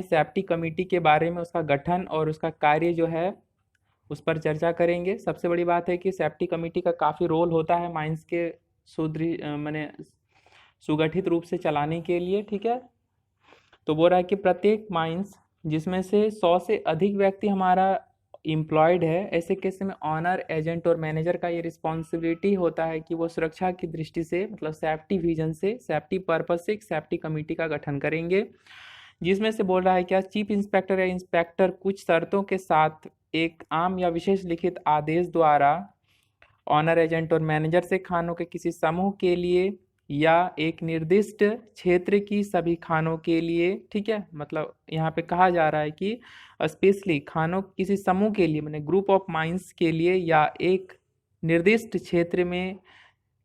Safety committee के बारे में, उसका गठन और उसका कार्य जो है उस पर चर्चा करेंगे। सबसे बड़ी बात है कि सेफ्टी कमेटी का काफ़ी रोल होता है माइंस के माने सुगठित रूप से चलाने के लिए, ठीक है। तो बोल रहा है कि प्रत्येक माइंस जिसमें से 100 से अधिक व्यक्ति हमारा एम्प्लॉयड है, ऐसे केस में ऑनर, एजेंट और मैनेजर का ये रिस्पॉन्सिबिलिटी होता है कि वो सुरक्षा की दृष्टि से, मतलब सेफ्टी विजन से, सेफ्टी पर्पज से एक सेफ्टी कमेटी का गठन करेंगे, जिसमें से बोल रहा है क्या, चीफ इंस्पेक्टर या इंस्पेक्टर कुछ शर्तों के साथ एक आम या विशेष लिखित आदेश द्वारा ऑनर, एजेंट और मैनेजर से खानों के किसी समूह के लिए या एक निर्दिष्ट क्षेत्र की सभी खानों के लिए, ठीक है, मतलब यहाँ पे कहा जा रहा है कि स्पेशली खानों किसी समूह के लिए, मैंने ग्रुप ऑफ माइंस के लिए या एक निर्दिष्ट क्षेत्र में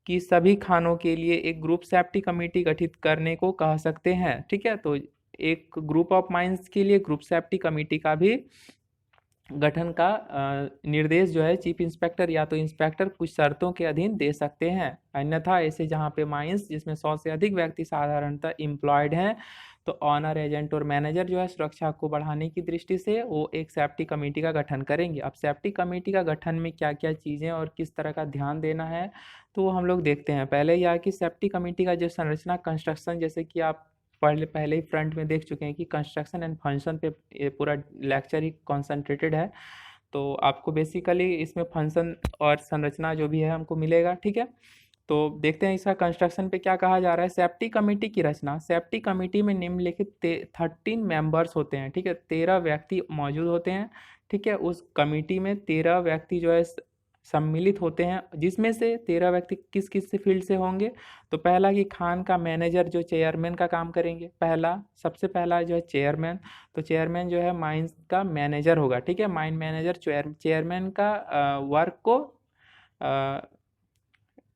की सभी खानों के लिए एक ग्रुप सेफ्टी कमेटी गठित करने को कह सकते हैं, ठीक है। तो एक ग्रुप ऑफ माइंस के लिए ग्रुप सेफ्टी कमेटी का भी गठन का निर्देश जो है चीफ इंस्पेक्टर या तो इंस्पेक्टर कुछ शर्तों के अधीन दे सकते हैं। अन्यथा ऐसे जहाँ पे माइंस जिसमें 100 से अधिक व्यक्ति साधारणतः एम्प्लॉयड हैं, तो ऑनर, एजेंट और मैनेजर जो है सुरक्षा को बढ़ाने की दृष्टि से वो एक सेफ्टी कमेटी का गठन करेंगे। अब सेफ्टी कमेटी का गठन में क्या क्या चीज़ें और किस तरह का ध्यान देना है तो वो हम लोग देखते हैं। पहले यह कि सेफ्टी कमेटी का जो संरचना, कंस्ट्रक्शन, जैसे कि आप पहले ही फ्रंट में देख चुके हैं कि कंस्ट्रक्शन एंड फंक्शन पे ये पूरा लेक्चर ही कॉन्सेंट्रेटेड है, तो आपको बेसिकली इसमें फंक्शन और संरचना जो भी है हमको मिलेगा, ठीक है। तो देखते हैं इसका कंस्ट्रक्शन पे क्या कहा जा रहा है। सेफ्टी कमेटी की रचना, सेफ्टी कमेटी में निम्नलिखित 13 मेंबर्स होते हैं, ठीक है, 13 व्यक्ति मौजूद होते हैं, ठीक है। उस कमेटी में 13 व्यक्ति जो है सम्मिलित होते हैं, जिसमें से 13 व्यक्ति किस किस से फील्ड से होंगे। तो पहला कि खान का मैनेजर जो चेयरमैन का काम करेंगे, सबसे पहला जो है चेयरमैन, तो चेयरमैन जो है माइंस का मैनेजर होगा, ठीक है। माइन मैनेजर चेयरमैन का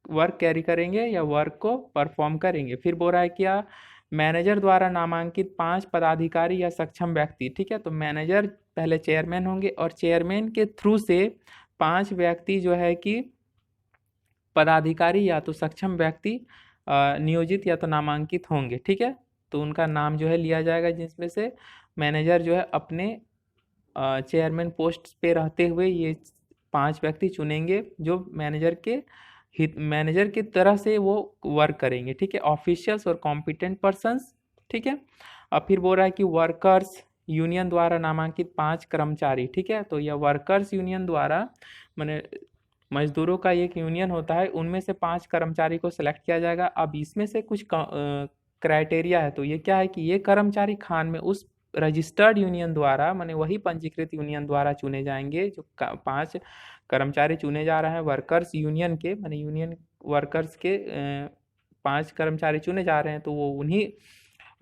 वर्क कैरी करेंगे या वर्क को परफॉर्म करेंगे। फिर बोल रहा है क्या, मैनेजर द्वारा नामांकित 5 पदाधिकारी या सक्षम व्यक्ति, ठीक है। तो मैनेजर पहले चेयरमैन होंगे और चेयरमैन के थ्रू से 5 व्यक्ति जो है कि पदाधिकारी या तो सक्षम व्यक्ति नियोजित या तो नामांकित होंगे, ठीक है। तो उनका नाम जो है लिया जाएगा, जिसमें से मैनेजर जो है अपने चेयरमैन पोस्ट पे रहते हुए ये 5 व्यक्ति चुनेंगे जो मैनेजर की तरह से वो वर्क करेंगे, ठीक है। ऑफिशियल्स और कॉम्पिटेंट पर्सन्स, ठीक है। अब फिर बोल रहा है कि वर्कर्स यूनियन द्वारा नामांकित 5 कर्मचारी, ठीक है। तो यह वर्कर्स यूनियन द्वारा, मैंने मजदूरों का एक यूनियन होता है, उनमें से 5 कर्मचारी को सिलेक्ट किया जाएगा। अब इसमें से कुछ क्राइटेरिया है, तो ये क्या है कि ये कर्मचारी खान में उस रजिस्टर्ड यूनियन द्वारा, माने वही पंजीकृत यूनियन द्वारा चुने जाएंगे। जो 5 कर्मचारी चुने जा रहे हैं वर्कर्स यूनियन के, माने यूनियन वर्कर्स के 5 कर्मचारी चुने जा रहे हैं, तो वो उन्हीं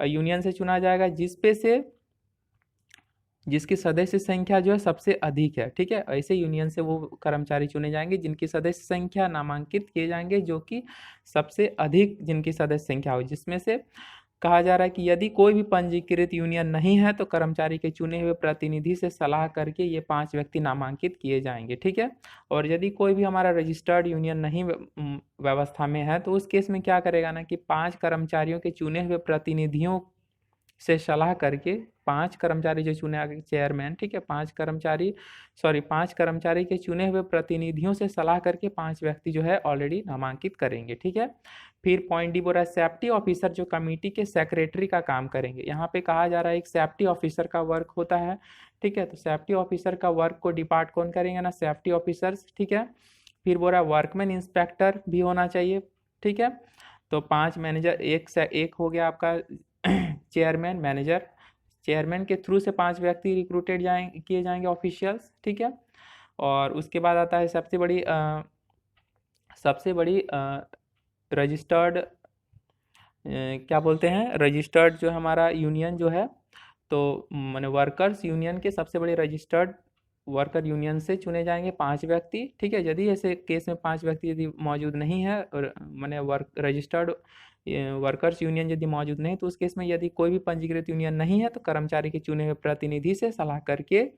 यूनियन से चुना जाएगा जिसकी सदस्य संख्या जो है सबसे अधिक है, ठीक है। ऐसे यूनियन से वो कर्मचारी चुने जाएंगे जिनकी सदस्य संख्या नामांकित किए जाएंगे, जो कि सबसे अधिक जिनकी सदस्य संख्या हो। जिसमें से कहा जा रहा है कि यदि कोई भी पंजीकृत यूनियन नहीं है तो कर्मचारी के चुने हुए प्रतिनिधि से सलाह करके ये 5 व्यक्ति नामांकित किए जाएंगे, ठीक है। और यदि कोई भी हमारा रजिस्टर्ड यूनियन नहीं व्यवस्था में है, तो उस केस में क्या करेगा ना कि 5 कर्मचारियों के चुने हुए प्रतिनिधियों से सलाह करके 5 कर्मचारी जो चुने गए चेयरमैन, ठीक है, 5 कर्मचारी के चुने हुए प्रतिनिधियों से सलाह करके 5 व्यक्ति जो है ऑलरेडी नामांकित करेंगे, ठीक है। फिर पॉइंट डी बोल रहा है सेफ्टी ऑफिसर जो कमेटी के सेक्रेटरी का काम करेंगे। यहाँ पे कहा जा रहा है एक सेफ्टी ऑफिसर का वर्क होता है, ठीक है। तो सेफ्टी ऑफिसर का वर्क को डिपार्ट कौन करेंगे ना, सेफ्टी ऑफिसर्स, ठीक है। फिर बोल रहा है वर्कमैन इंस्पेक्टर भी होना चाहिए, ठीक है। तो 5 मैनेजर, एक हो गया आपका चेयरमैन, मैनेजर, चेयरमैन के थ्रू से 5 व्यक्ति रिक्रूटेड किए जाएंगे ऑफिशियल्स, ठीक है। और उसके बाद आता है सबसे बड़ी रजिस्टर्ड, क्या बोलते हैं, रजिस्टर्ड जो हमारा यूनियन जो है, तो मैंने वर्कर्स यूनियन के सबसे बड़े रजिस्टर्ड वर्कर यूनियन से चुने जाएंगे 5 व्यक्ति, ठीक है। यदि ऐसे केस में 5 व्यक्ति यदि मौजूद नहीं है और मैंने रजिस्टर्ड वर्कर्स यूनियन यदि मौजूद नहीं, तो उस केस में यदि कोई भी पंजीकृत यूनियन नहीं है तो कर्मचारी के चुने हुए प्रतिनिधि से सलाह करके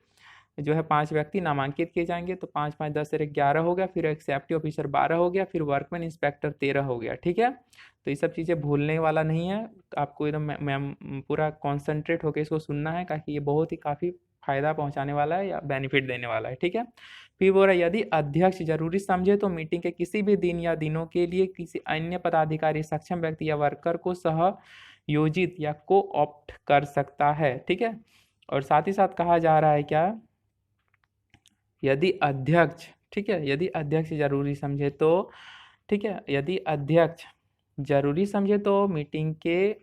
जो है 5 व्यक्ति नामांकित किए जाएंगे। तो 5 5 10 से 11 हो गया, फिर एक सेफ्टी ऑफिसर 12 हो गया, फिर वर्कमैन इंस्पेक्टर 13 हो गया। ठीक है, तो ये सब चीज़ें भूलने वाला नहीं है, आपको एकदम मैम पूरा कॉन्सेंट्रेट होकर इसको सुनना है, ताकि ये बहुत ही काफ़ी फायदा पहुंचाने वाला है या बेनिफिट देने वाला है। ठीक है, फिर बोल रहा है यदि अध्यक्ष जरूरी समझे तो मीटिंग के किसी भी दिन या दिनों के लिए किसी अन्य पदाधिकारी, सक्षम व्यक्ति या वर्कर को सह योजित या को ऑप्ट कर सकता है। ठीक है, और साथ ही साथ कहा जा रहा है क्या, यदि अध्यक्ष, ठीक है, यदि अध्यक्ष जरूरी समझे तो, ठीक है, यदि अध्यक्ष जरूरी समझे तो मीटिंग के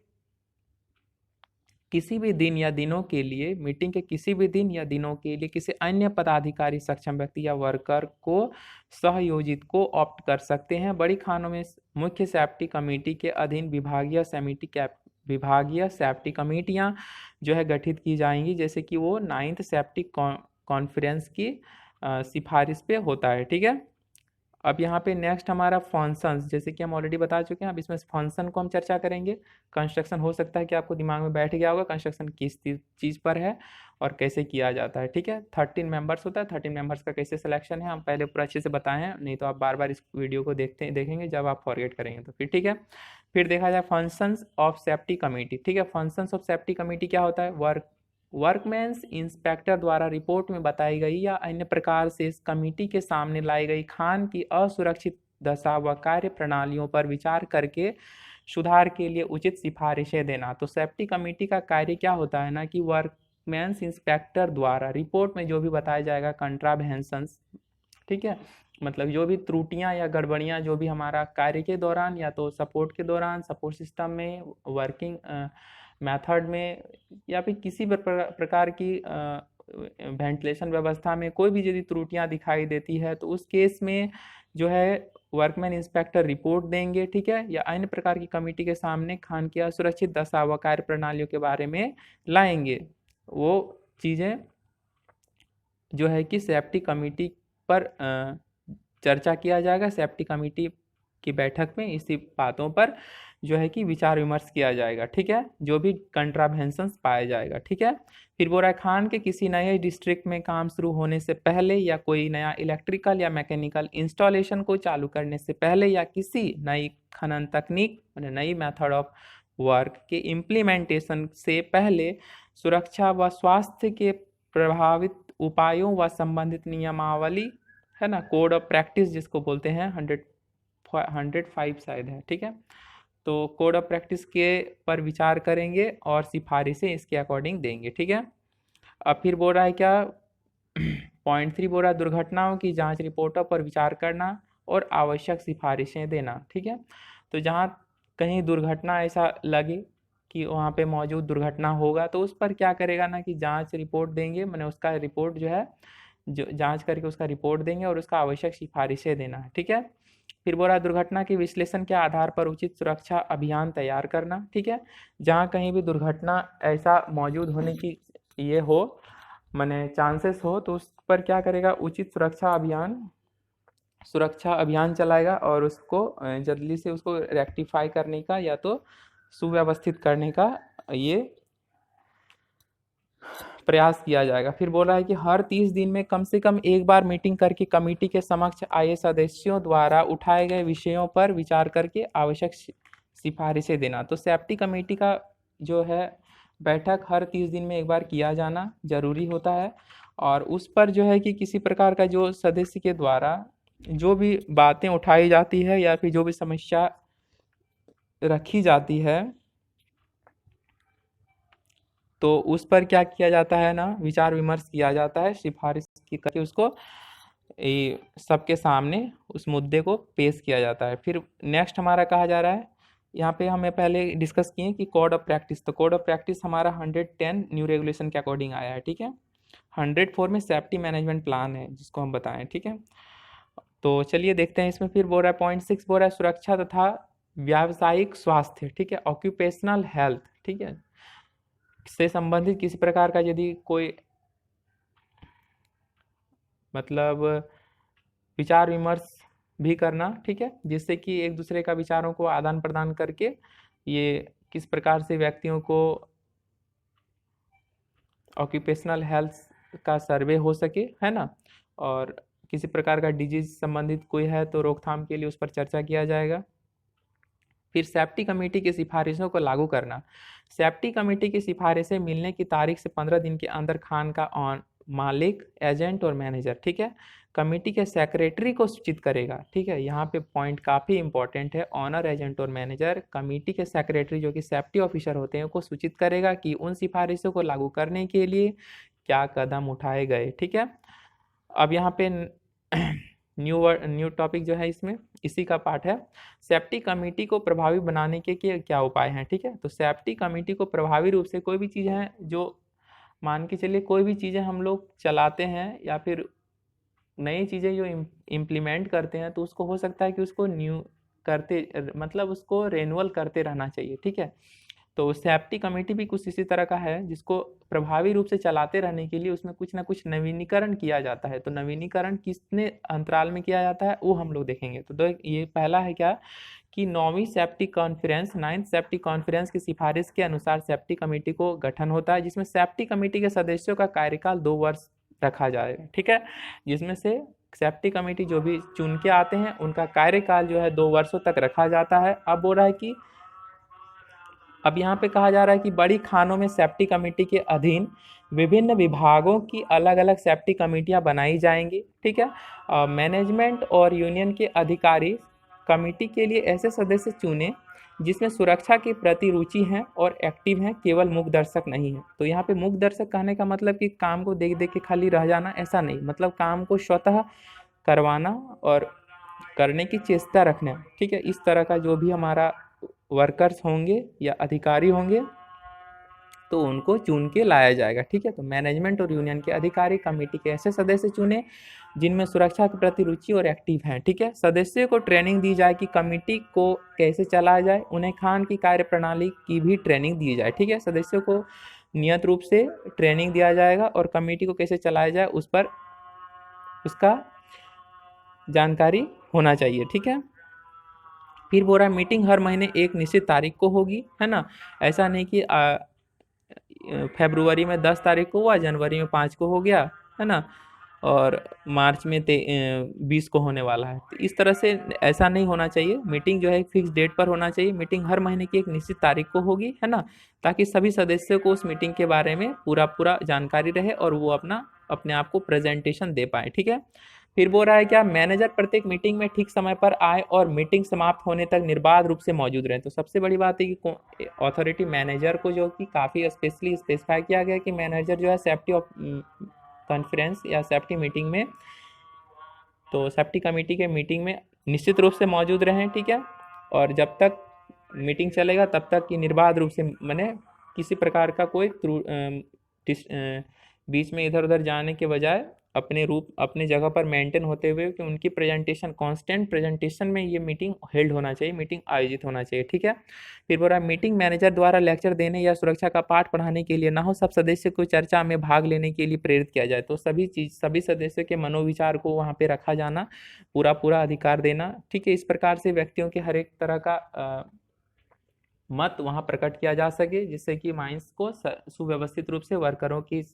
किसी भी दिन या दिनों के लिए, मीटिंग के किसी भी दिन या दिनों के लिए किसी अन्य पदाधिकारी, सक्षम व्यक्ति या वर्कर को सहयोजित को ऑप्ट कर सकते हैं। बड़ी खानों में मुख्य सेफ्टी कमेटी के अधीन विभागीय सेफ्टी कमेटियां जो है गठित की जाएंगी, जैसे कि वो 9th सेफ्टी कॉन्फ्रेंस की सिफारिश पे होता है। ठीक है, अब यहाँ पे नेक्स्ट हमारा फंक्शंस, जैसे कि हम ऑलरेडी बता चुके हैं, अब इसमें फंक्शन को हम चर्चा करेंगे। कंस्ट्रक्शन हो सकता है कि आपको दिमाग में बैठ गया होगा कंस्ट्रक्शन किस चीज़ पर है और कैसे किया जाता है। ठीक है, 13 मेंबर्स होता है, 13 मेंबर्स का कैसे सिलेक्शन है हम पहले पूरा अच्छे से बताए हैं, नहीं तो आप बार बार इस वीडियो को देखेंगे जब आप फॉरगेट करेंगे तो फिर। ठीक है, फिर देखा जाए फंक्शंस ऑफ सेफ्टी कमेटी। ठीक है, फंक्शंस ऑफ सेफ्टी कमेटी क्या होता है, वर्कमैन्स इंस्पेक्टर द्वारा रिपोर्ट में बताई गई या अन्य प्रकार से इस कमेटी के सामने लाई गई खान की असुरक्षित दशा व कार्य प्रणालियों पर विचार करके सुधार के लिए उचित सिफारिशें देना। तो सेफ्टी कमेटी का कार्य क्या होता है ना, कि वर्कमैन्स इंस्पेक्टर द्वारा रिपोर्ट में जो भी बताया जाएगा कंट्रावेंशंस, ठीक है, मतलब जो भी त्रुटियां या गड़बड़ियां जो भी हमारा कार्य के दौरान या तो सपोर्ट के दौरान, सपोर्ट सिस्टम में, वर्किंग मेथड में, या फिर किसी भी प्रकार की वेंटिलेशन व्यवस्था में कोई भी यदि त्रुटियां दिखाई देती है तो उस केस में जो है वर्कमैन इंस्पेक्टर रिपोर्ट देंगे। ठीक है, या अन्य प्रकार की कमेटी के सामने खान की असुरक्षित दशा व कार्य प्रणालियों के बारे में लाएंगे। वो चीज़ें जो है कि सेफ्टी कमेटी पर चर्चा किया जाएगा, सेफ्टी कमेटी की बैठक में इसी बातों पर जो है कि विचार विमर्श किया जाएगा। ठीक है, जो भी कंट्रावेंशंस पाया जाएगा। ठीक है, फिर बोल रहा है खान के किसी नए डिस्ट्रिक्ट में काम शुरू होने से पहले या कोई नया इलेक्ट्रिकल या मैकेनिकल इंस्टॉलेशन को चालू करने से पहले या किसी नई खनन तकनीक, नई मेथड ऑफ वर्क के इम्प्लीमेंटेशन से पहले सुरक्षा व स्वास्थ्य के प्रभावित उपायों व संबंधित नियमावली है ना, कोड ऑफ प्रैक्टिस जिसको बोलते हैं, 105 शायद है। ठीक है, तो कोड ऑफ प्रैक्टिस के पर विचार करेंगे और सिफारिशें इसके अकॉर्डिंग देंगे। ठीक है, अब फिर बोल रहा है क्या, पॉइंट 3 बोल रहा है दुर्घटनाओं की जांच रिपोर्टों पर विचार करना और आवश्यक सिफारिशें देना। ठीक है, तो जहाँ कहीं दुर्घटना ऐसा लगे कि वहाँ पे मौजूद दुर्घटना होगा तो उस पर क्या करेगा ना, कि जांच रिपोर्ट देंगे, मैंने उसका रिपोर्ट जो है जो जांच करके उसका रिपोर्ट देंगे और उसका आवश्यक सिफारिशें देना है। ठीक है, फिर बोला दुर्घटना के विश्लेषण के आधार पर उचित सुरक्षा अभियान तैयार करना। ठीक है, जहाँ कहीं भी दुर्घटना ऐसा मौजूद होने की ये हो, माने चांसेस हो, तो उस पर क्या करेगा, उचित सुरक्षा अभियान चलाएगा और उसको जल्दी से उसको रेक्टिफाई करने का या तो सुव्यवस्थित करने का ये प्रयास किया जाएगा। फिर बोला है कि हर 30 दिन में कम से कम एक बार मीटिंग करके कमेटी के समक्ष आए सदस्यों द्वारा उठाए गए विषयों पर विचार करके आवश्यक सिफारिशें देना। तो सेफ्टी कमेटी का जो है बैठक हर 30 दिन में एक बार किया जाना जरूरी होता है, और उस पर जो है कि किसी प्रकार का जो सदस्य के द्वारा जो भी बातें उठाई जाती है या फिर जो भी समस्या रखी जाती है तो उस पर क्या किया जाता है ना, विचार विमर्श किया जाता है, सिफारिश की करके उसको सबके सामने उस मुद्दे को पेश किया जाता है। फिर नेक्स्ट हमारा कहा जा रहा है, यहाँ पे हमें पहले डिस्कस किए कि कोड ऑफ प्रैक्टिस, तो कोड ऑफ प्रैक्टिस हमारा 110 न्यू रेगुलेशन के अकॉर्डिंग आया है। ठीक है, 104 में सेफ्टी मैनेजमेंट प्लान है जिसको हम बताएं। ठीक है, तो चलिए देखते हैं इसमें। फिर बोल रहा है पॉइंट 6 बोल रहा है सुरक्षा तथा व्यावसायिक स्वास्थ्य। ठीक है, ऑक्यूपेशनल हेल्थ, ठीक है, से संबंधित किसी प्रकार का यदि कोई मतलब विचार विमर्श भी करना। ठीक है, जिससे कि एक दूसरे का विचारों को आदान प्रदान करके ये किस प्रकार से व्यक्तियों को ऑक्यूपेशनल हेल्थ का सर्वे हो सके, है ना, और किसी प्रकार का डिजीज संबंधित कोई है तो रोकथाम के लिए उस पर चर्चा किया जाएगा। फिर सेफ्टी कमेटी की सिफारिशों को लागू करना। सेफ्टी कमेटी की सिफारिशें मिलने की तारीख से 15 दिन के अंदर खान का ऑन मालिक, एजेंट और मैनेजर, ठीक है, कमेटी के सेक्रेटरी को सूचित करेगा। ठीक है, यहाँ पे पॉइंट काफ़ी इंपॉर्टेंट है। ऑनर, एजेंट और मैनेजर कमेटी के सेक्रेटरी जो कि सेफ्टी ऑफिसर होते हैं को सूचित करेगा कि उन सिफारिशों को लागू करने के लिए क्या कदम उठाए गए। ठीक है, अब यहाँ पे न्यू टॉपिक जो है इसमें इसी का पार्ट है। सेफ्टी कमेटी को प्रभावी बनाने के क्या उपाय हैं। ठीक है, तो सेफ्टी कमेटी को प्रभावी रूप से कोई भी चीज़ है जो मान के चलिए कोई भी चीज़ें हम लोग चलाते हैं या फिर नई चीज़ें जो इम्प्लीमेंट करते हैं तो उसको हो सकता है कि उसको न्यू करते मतलब उसको रेनुअल करते रहना चाहिए। ठीक है, तो सेफ्टी कमेटी भी कुछ इसी तरह का है जिसको प्रभावी रूप से चलाते रहने के लिए उसमें कुछ ना कुछ नवीनीकरण किया जाता है। तो नवीनीकरण कितने अंतराल में किया जाता है वो हम लोग देखेंगे। तो ये पहला है क्या कि 9वीं safety conference 9th safety conference की सिफारिश के अनुसार सेफ्टी कमेटी को गठन होता है, जिसमें सेफ्टी कमेटी के सदस्यों का कार्यकाल 2 वर्ष रखा जाएगा। ठीक है, जिसमें से सेफ्टी कमेटी जो भी चुन के आते हैं उनका कार्यकाल जो है 2 वर्षों तक रखा जाता है। अब बोल रहा है कि अब यहाँ पे कहा जा रहा है कि बड़ी खानों में सेफ्टी कमेटी के अधीन विभिन्न विभागों की अलग अलग सेफ्टी कमेटियां बनाई जाएंगी। ठीक है, मैनेजमेंट और यूनियन के अधिकारी कमेटी के लिए ऐसे सदस्य चुने जिसमें सुरक्षा के प्रति रुचि है और एक्टिव है, केवल मूक दर्शक नहीं है। तो यहाँ पे मूक दर्शक कहने का मतलब कि काम को देख देख के खाली रह जाना, ऐसा नहीं, मतलब काम को स्वतः करवाना और करने की चेष्टा रखना। ठीक है, इस तरह का जो भी हमारा वर्कर्स होंगे या अधिकारी होंगे तो उनको चुन के लाया जाएगा। ठीक है, तो मैनेजमेंट और यूनियन के अधिकारी कमेटी के ऐसे सदस्य चुने जिनमें सुरक्षा के प्रति रुचि और एक्टिव हैं। ठीक है, सदस्यों को ट्रेनिंग दी जाए कि कमेटी को कैसे चलाया जाए, उन्हें खान की कार्यप्रणाली की भी ट्रेनिंग दी जाए। ठीक है, सदस्यों को नियत रूप से ट्रेनिंग दिया जाएगा और कमेटी को कैसे चलाया जाए उस पर उसका जानकारी होना चाहिए। ठीक है, फिर बोल रहा है मीटिंग हर महीने एक निश्चित तारीख को होगी, है ना, ऐसा नहीं कि फरवरी में 10 तारीख को हुआ, जनवरी में 5 को हो गया, है ना, और मार्च में 20 को होने वाला है। तो इस तरह से ऐसा नहीं होना चाहिए। मीटिंग जो है एक फिक्स डेट पर होना चाहिए। मीटिंग हर महीने की एक निश्चित तारीख को होगी, है ना, ताकि सभी सदस्यों को उस मीटिंग के बारे में पूरा जानकारी रहे और वो अपने आप को प्रेजेंटेशन दे पाए। ठीक है, फिर बोल रहा है क्या मैनेजर प्रत्येक मीटिंग में ठीक समय पर आए और मीटिंग समाप्त होने तक निर्बाध रूप से मौजूद रहे। तो सबसे बड़ी बात है कि अथॉरिटी मैनेजर को जो कि काफ़ी स्पेशली स्पेसिफाई किया गया कि मैनेजर जो है सेफ्टी ऑफ कॉन्फ्रेंस या सेफ्टी मीटिंग में, तो सेफ्टी कमेटी के मीटिंग में निश्चित रूप से मौजूद रहें। ठीक है, और जब तक मीटिंग चलेगा तब तक कि निर्बाध रूप से मैंने किसी प्रकार का कोई बीच में इधर उधर जाने के बजाय अपने जगह पर मेंटेन होते हुए कि उनकी प्रेजेंटेशन कांस्टेंट प्रेजेंटेशन में ये मीटिंग हेल्ड होना चाहिए, मीटिंग आयोजित होना चाहिए। ठीक है, फिर बोल रहा है मीटिंग मैनेजर द्वारा लेक्चर देने या सुरक्षा का पाठ पढ़ाने के लिए ना हो, सब सदस्य को चर्चा में भाग लेने के लिए प्रेरित किया जाए। तो सभी सदस्यों के मनोविचार को वहाँ पे रखा जाना, पूरा अधिकार देना। ठीक है, इस प्रकार से व्यक्तियों के हर एक तरह का मत वहाँ प्रकट किया जा सके, जिससे कि माइंस को सुव्यवस्थित रूप से वर्करों की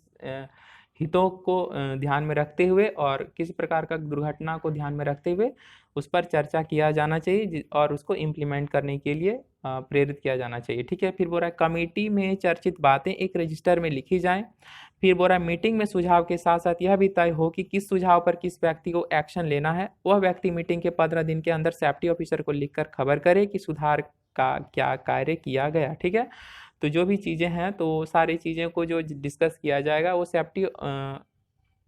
हितों को ध्यान में रखते हुए और किसी प्रकार का दुर्घटना को ध्यान में रखते हुए उस पर चर्चा किया जाना चाहिए और उसको इम्प्लीमेंट करने के लिए प्रेरित किया जाना चाहिए। ठीक है, फिर बोल रहा है कमेटी में चर्चित बातें एक रजिस्टर में लिखी जाएं। फिर बोल रहा है मीटिंग में सुझाव के साथ साथ यह भी तय हो कि किस सुझाव पर किस व्यक्ति को एक्शन लेना है। वह व्यक्ति मीटिंग के 15 दिन के अंदर सेफ्टी ऑफिसर को लिखकर खबर करे कि सुधार का क्या कार्य किया गया। ठीक है, तो जो भी चीज़ें हैं तो सारी चीज़ें को जो डिस्कस किया जाएगा वो सेफ्टी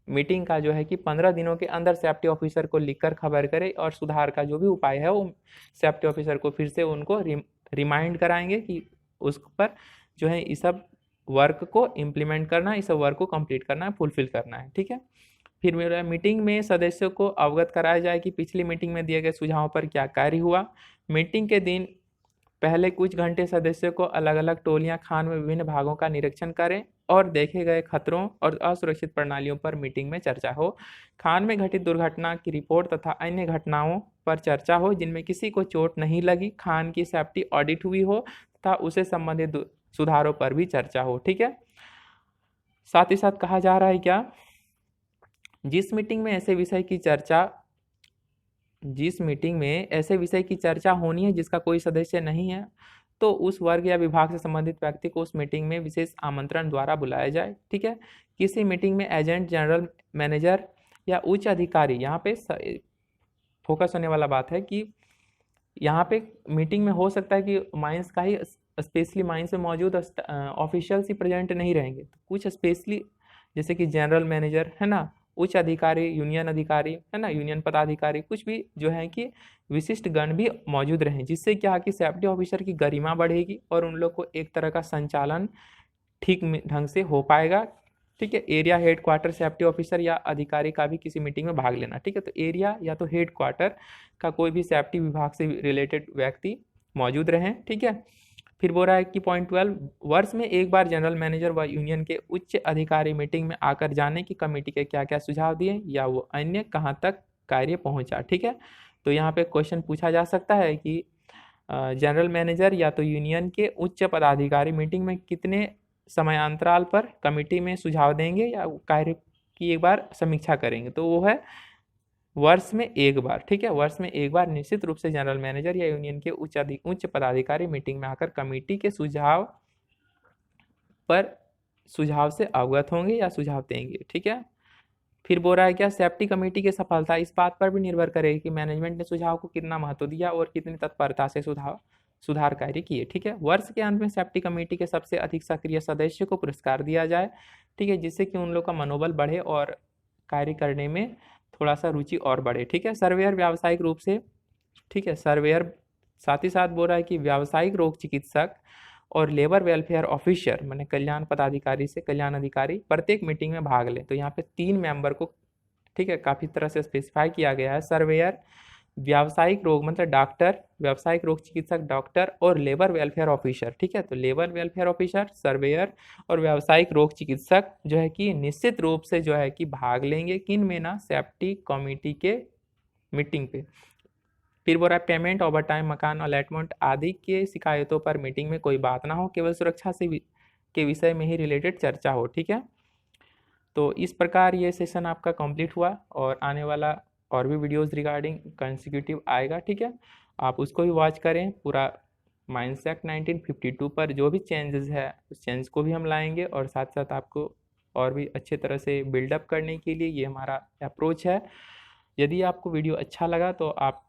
मीटिंग का जो है कि 15 दिनों के अंदर सेफ्टी ऑफिसर को लिखकर खबर करे और सुधार का जो भी उपाय है वो सेफ्टी ऑफिसर को फिर से उनको रिमाइंड कराएंगे कि उस पर जो है इस सब वर्क को इम्प्लीमेंट करना है, इस सब वर्क को कंप्लीट करना है, फुलफिल करना है। ठीक है, फिर मेरा मीटिंग में सदस्यों को अवगत कराया जाए कि पिछली मीटिंग में दिए गए सुझावों पर क्या कार्य हुआ। मीटिंग के दिन पहले कुछ घंटे सदस्यों को अलग अलग टोलियां खान में विभिन्न भागों का निरीक्षण करें और देखे गए खतरों और असुरक्षित प्रणालियों पर मीटिंग में चर्चा हो। खान में घटित दुर्घटना की रिपोर्ट तथा अन्य घटनाओं पर चर्चा हो जिनमें किसी को चोट नहीं लगी। खान की सेफ्टी ऑडिट हुई हो तथा उसे संबंधित सुधारों पर भी चर्चा हो। ठीक है, साथ ही साथ कहा जा रहा है क्या, जिस मीटिंग में ऐसे विषय की चर्चा होनी है जिसका कोई सदस्य नहीं है, तो उस वर्ग या विभाग से संबंधित व्यक्ति को उस मीटिंग में विशेष आमंत्रण द्वारा बुलाया जाए। ठीक है, किसी मीटिंग में एजेंट, जनरल मैनेजर या उच्च अधिकारी, यहाँ पे फोकस होने वाला बात है कि यहाँ पे मीटिंग में हो सकता है कि माइंस का ही, स्पेशली माइंस में मौजूद ऑफिशियल्स ही प्रेजेंट नहीं रहेंगे, तो कुछ स्पेशली जैसे कि जनरल मैनेजर है ना, उच्च अधिकारी, यूनियन अधिकारी है ना, यूनियन पदाधिकारी, कुछ भी जो है कि विशिष्ट गण भी मौजूद रहें, जिससे क्या कि सेफ्टी ऑफिसर की गरिमा बढ़ेगी और उन लोग को एक तरह का संचालन ठीक ढंग से हो पाएगा। ठीक है, area head quarter safety officer या अधिकारी का भी किसी मीटिंग में भाग लेना। ठीक है, तो एरिया या तो हेड क्वार्टर का कोई भी सेफ्टी विभाग से रिलेटेड व्यक्ति मौजूद रहें। ठीक है, फिर बोल रहा है कि पॉइंट 12, वर्ष में एक बार जनरल मैनेजर व यूनियन के उच्च अधिकारी मीटिंग में आकर जाने की कमेटी के क्या क्या सुझाव दिए या वो अन्य कहाँ तक कार्य पहुंचा। ठीक है, तो यहाँ पे क्वेश्चन पूछा जा सकता है कि जनरल मैनेजर या तो यूनियन के उच्च पदाधिकारी मीटिंग में कितने समयांतराल पर कमेटी में सुझाव देंगे या कार्य की एक बार समीक्षा करेंगे, तो वो है वर्ष में एक बार। ठीक है, वर्ष में एक बार निश्चित रूप से जनरल मैनेजर या यूनियन के उच्च पदाधिकारी मीटिंग में आकर कमेटी के सुझाव से अवगत होंगे या सुझाव देंगे। ठीक है, फिर बोल रहा है क्या, सेफ्टी कमेटी की सफलता इस बात पर भी निर्भर करेगी कि मैनेजमेंट ने सुझाव को कितना महत्व दिया और कितनी तत्परता से सुधार कार्य किए। ठीक है, वर्ष के अंत में सेफ्टी कमेटी के सबसे अधिक सक्रिय सदस्य को पुरस्कार दिया जाए। ठीक है, जिससे कि उन लोग का मनोबल बढ़े और कार्य करने में थोड़ा सा रुचि और बढ़े। ठीक है, सर्वेयर व्यावसायिक रूप से, ठीक है, सर्वेयर साथ ही साथ बोल रहा है कि व्यावसायिक रोग चिकित्सक और लेबर वेलफेयर ऑफिसर माने कल्याण पदाधिकारी से कल्याण अधिकारी प्रत्येक मीटिंग में भाग लें। तो यहाँ पे 3 मेंबर को, ठीक है, काफ़ी तरह से स्पेसिफाई किया गया है। सर्वेयर, व्यावसायिक रोग मतलब डॉक्टर, व्यावसायिक रोग चिकित्सक डॉक्टर और लेबर वेलफेयर ऑफिसर। ठीक है, तो लेबर वेलफेयर ऑफिसर, सर्वेयर और व्यावसायिक रोग चिकित्सक जो है कि निश्चित रूप से जो है कि भाग लेंगे किन में ना, सेफ्टी कमेटी के मीटिंग पे। फिर बोल रहा है पेमेंट, ओवर टाइम, मकान अलॉटमेंट आदि के शिकायतों पर मीटिंग में कोई बात ना हो, केवल सुरक्षा से के विषय में ही रिलेटेड चर्चा हो। ठीक है, तो इस प्रकार ये सेशन आपका कंप्लीट हुआ और आने वाला और भी वीडियोस रिगार्डिंग कंसेक्यूटिव आएगा। ठीक है, आप उसको भी वॉच करें। पूरा माइंस एक्ट 1952 पर जो भी चेंजेस है उस चेंज को भी हम लाएंगे और साथ साथ आपको और भी अच्छे तरह से बिल्डअप करने के लिए ये हमारा अप्रोच है। यदि आपको वीडियो अच्छा लगा तो आप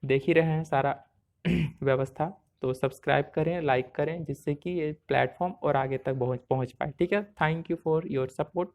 देख ही रहे हैं सारा व्यवस्था, तो सब्सक्राइब करें, लाइक करें, जिससे कि ये प्लेटफॉर्म और आगे तक पहुंच पाए। ठीक है, thank you for your support.